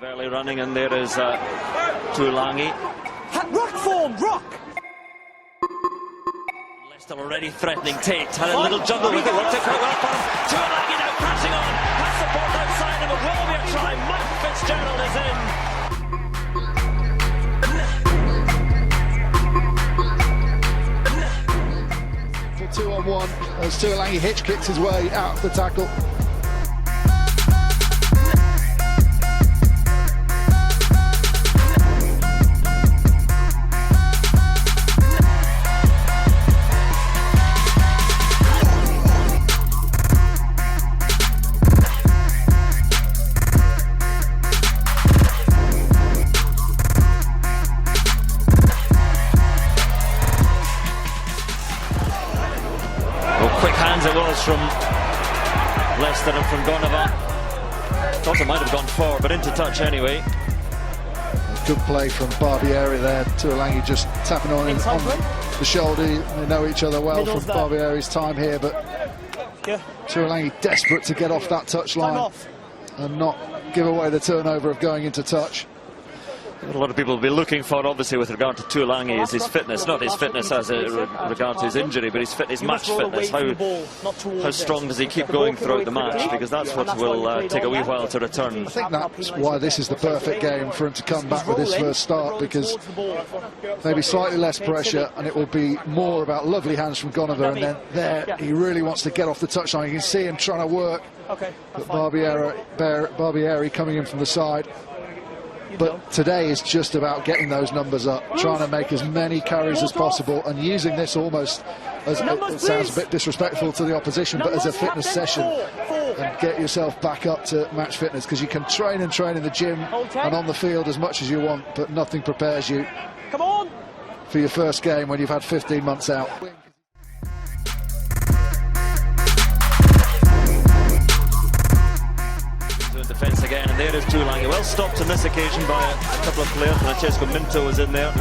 of early running, and there is Tuilagi. Rock form, rock! Leicester already threatening Tate. Had a little juggle with it, worked it quite well for him. Tuilagi now crashing on, has support outside him, it will be a try. Mike Fitzgerald is in. For 2-on-1 as Tuilagi hitch kicks his way out of the tackle. Quick hands it was from Leicester and from Gonava. Thought it might have gone forward, but into touch anyway. Good play from Barbieri there. Tuilagi just tapping on the shoulder. They know each other well from Barbieri's time here, but Tuilagi desperate to get off that touchline and not give away the turnover of going into touch. What a lot of people will be looking for, obviously, with regard to Tuilagi is his fitness. Not his fitness as regard to his injury, but his match fitness. How strong does he keep going throughout the match? Because that's what will take a wee while to return. I think that's why this is the perfect game for him to come back with his first start, because maybe slightly less pressure and it will be more about lovely hands from Gonava, and then there he really wants to get off the touchline. You can see him trying to work, but Barbieri coming in from the side. But today is just about getting those numbers up, trying to make as many carries as possible, and using this almost as, it sounds a bit disrespectful to the opposition, but as a fitness session, and get yourself back up to match fitness, because you can train and train in the gym and on the field as much as you want, but nothing prepares you for your first game when you've had 15 months out. Defence again, and there is Tuilagi. Well stopped on this occasion by a couple of players. Francesco Minto was in there.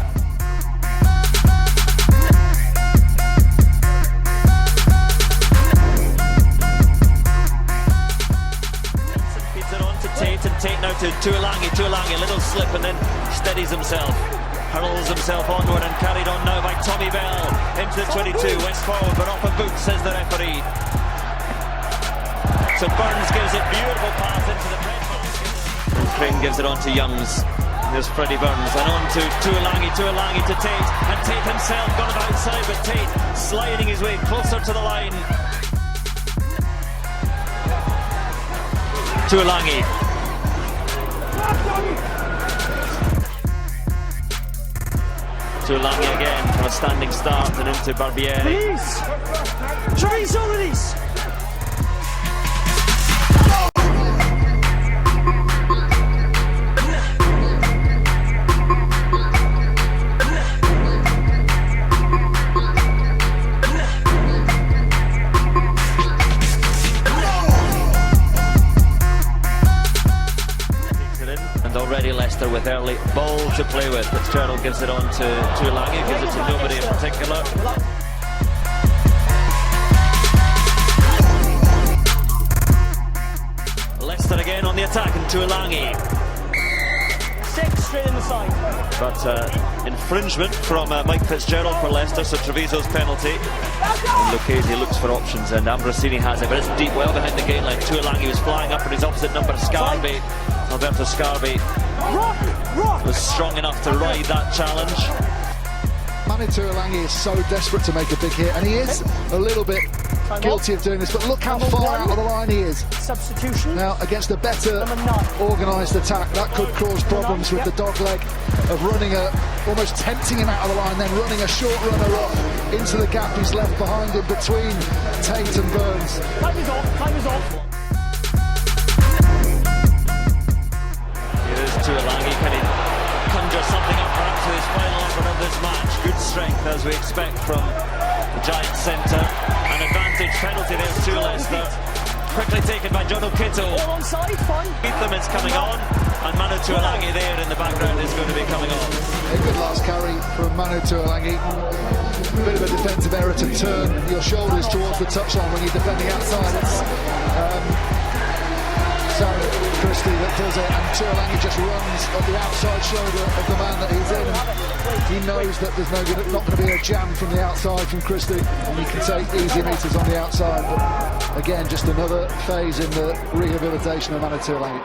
Feeds it on to Tate, and Tate now to Tuilagi. Tuilagi, a little slip, and then steadies himself. Hurls himself onward and carried on now by Tommy Bell into the 22. Went forward, but off a boot, says the referee. So Burns gives it, beautiful pass into the red basket. And Crane gives it on to Youngs. There's Freddie Burns, and on to Tuilagi to Tate, and Tate himself got it outside, but Tate sliding his way closer to the line. Tuilagi. Tuilagi again from a standing start and into Barbieri. Treviso release! And already Leicester with early ball to play with. Fitzgerald gives it on to Tuilagi, gives it to nobody in particular. Leicester again on the attack, and Tuilagi. 6 straight in the side. But infringement from Mike Fitzgerald for Leicester, so Treviso's penalty. And Lucchese looks for options, and Ambrosini has it, but it's deep, well behind the gate line. Tuilagi was flying up on his opposite number, Scarby. Alberto Scarby was strong enough to ride that challenge. Manu Tuilagi is so desperate to make a big hit, and he is a little bit guilty of doing this, but look how far out of the line he is. Substitution. Now, against a better organised attack, that could cause problems with the dog leg of running almost tempting him out of the line, then running a short runner up into the gap he's left behind him between Tate and Burns. Time is off. Here's Tuilagi. Can he conjure something up perhaps with his final effort of this match? Good strength, as we expect from the Giant centre. An advantage penalty there to Leicester. Quickly taken by John O'Kitto. All onside, fine. Beatham is coming on, and Manu Tuilagi there in the background is going to be coming on. A good last carry from Manu Tuilagi. A bit of a defensive error to turn your shoulders towards the touchline when you're defending outside. It's Christie that does it, and Tuilagi just runs at the outside shoulder of the man that he's in. And he knows that there's not going to be a jam from the outside from Christie, and you can take easy meters on the outside. But again, just another phase in the rehabilitation of Manu Tuilagi.